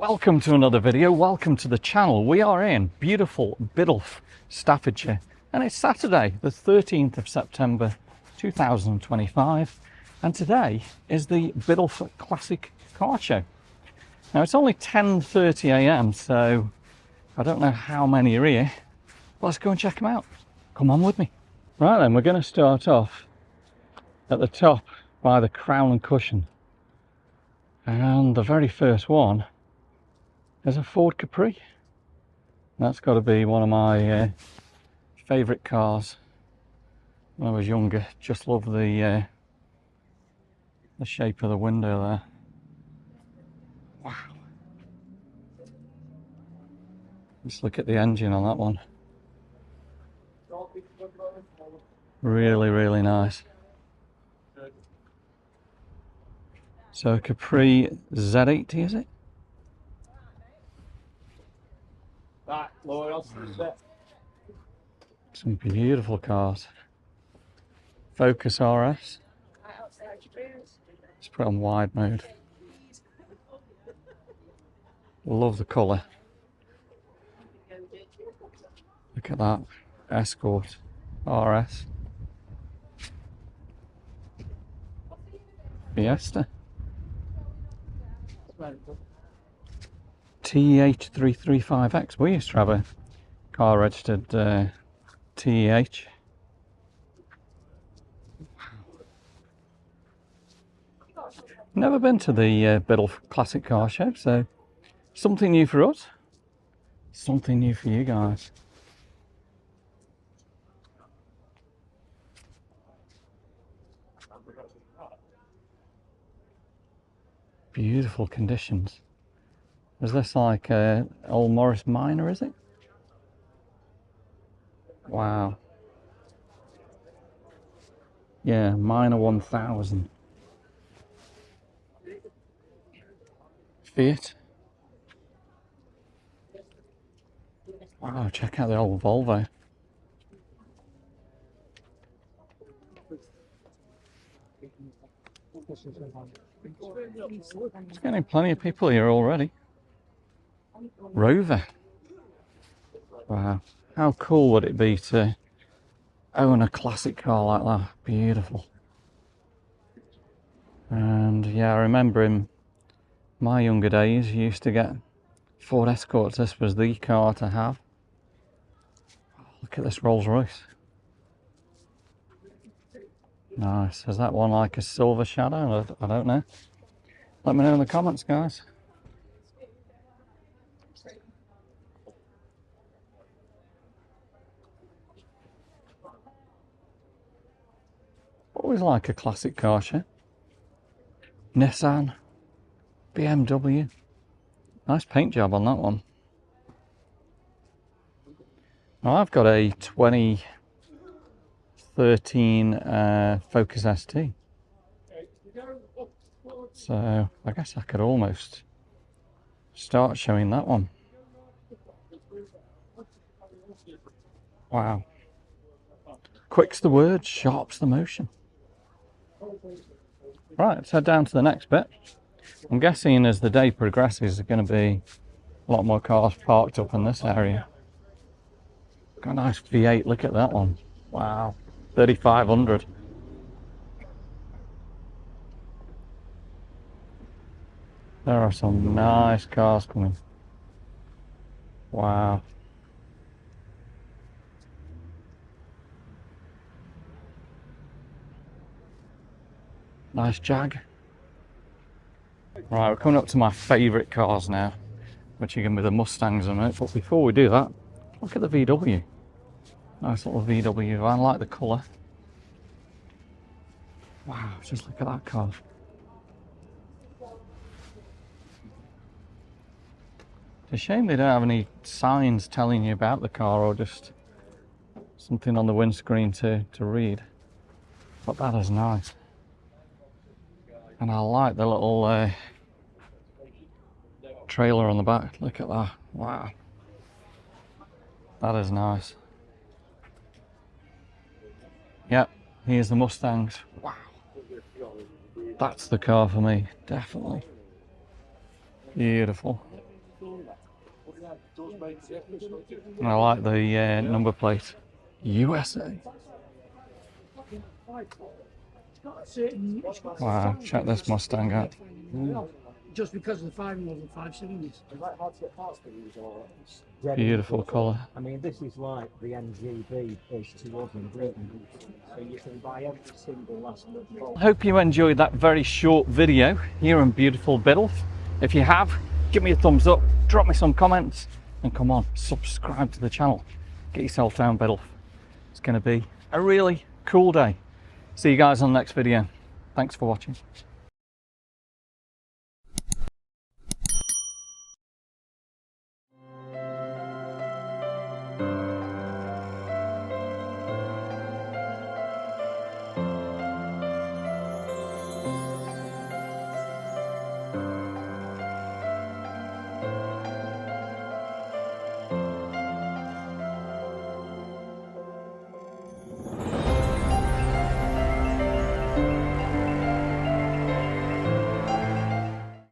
Welcome to another video, welcome to the channel. We are in beautiful Biddulph, Staffordshire, and it's Saturday the 13th of September 2025, and today is the Biddulph Classic Car Show. Now it's only 10:30 a.m, so I don't know how many are here, but let's go and check them out. Come on with me. Right then, we're going to start off at the top by the Crown and Cushion, and the very first one is a Ford Capri. That's got to be one of my favourite cars when I was younger. Just love the shape of the window there. Wow. Just look at the engine on that one. Really nice. So Capri Z80, is it? Some beautiful cars. Focus RS. Let's put it on wide mode. Love the colour. Look at that. Escort RS. Fiesta. TEH335X. We used to have a car registered TEH. Never been to the Biddulph Classic Car Show, so something new for us, something new for you guys. Beautiful conditions. Is this like a old Morris Minor, is it? Wow. Yeah, Minor 1000. Fiat. Wow, check out the old Volvo. There's getting plenty of people here already. Rover. Wow, how cool would it be to own a classic car like that? Beautiful. And yeah, I remember in my younger days you used to get Ford Escorts. This was the car to have. Look at this Rolls Royce. Nice. Is that one like a silver shadow? I don't know. Let me know in the comments, guys. Always like a classic car show. Nissan, BMW. Nice paint job on that one. Now I've got a 2013 Focus ST. So I guess I could almost start showing that one. Wow. Quick's the word, sharp's the motion. Right, let's head down to the next bit. I'm guessing as the day progresses, there's going to be a lot more cars parked up in this area. Got a nice V8, look at that one. Wow, 3500. There are some nice cars coming. Wow. Nice Jag. Right, we're coming up to my favourite cars now, which are going to be the Mustangs in it. But before we do that, look at the VW. Nice little VW van, I like the colour. Wow, just look at that car. It's a shame they don't have any signs telling you about the car, or just something on the windscreen to read. But that is nice. And I like the little trailer on the back. Look at that. Wow. That is nice. Yep, here's the Mustangs. Wow. That's the car for me, definitely. Beautiful. And I like the number plate, USA. Wow, check this Mustang out. Just because of the 5 and 5 cylinders. Beautiful colour. I mean, this is like the NGB is to us in Britain. So you can buy every single last little. I hope you enjoyed that very short video here in beautiful Biddulph. If you have, give me a thumbs up, drop me some comments, and come on, subscribe to the channel. Get yourself down Biddulph. It's going to be a really cool day. See you guys on the next video. Thanks for watching.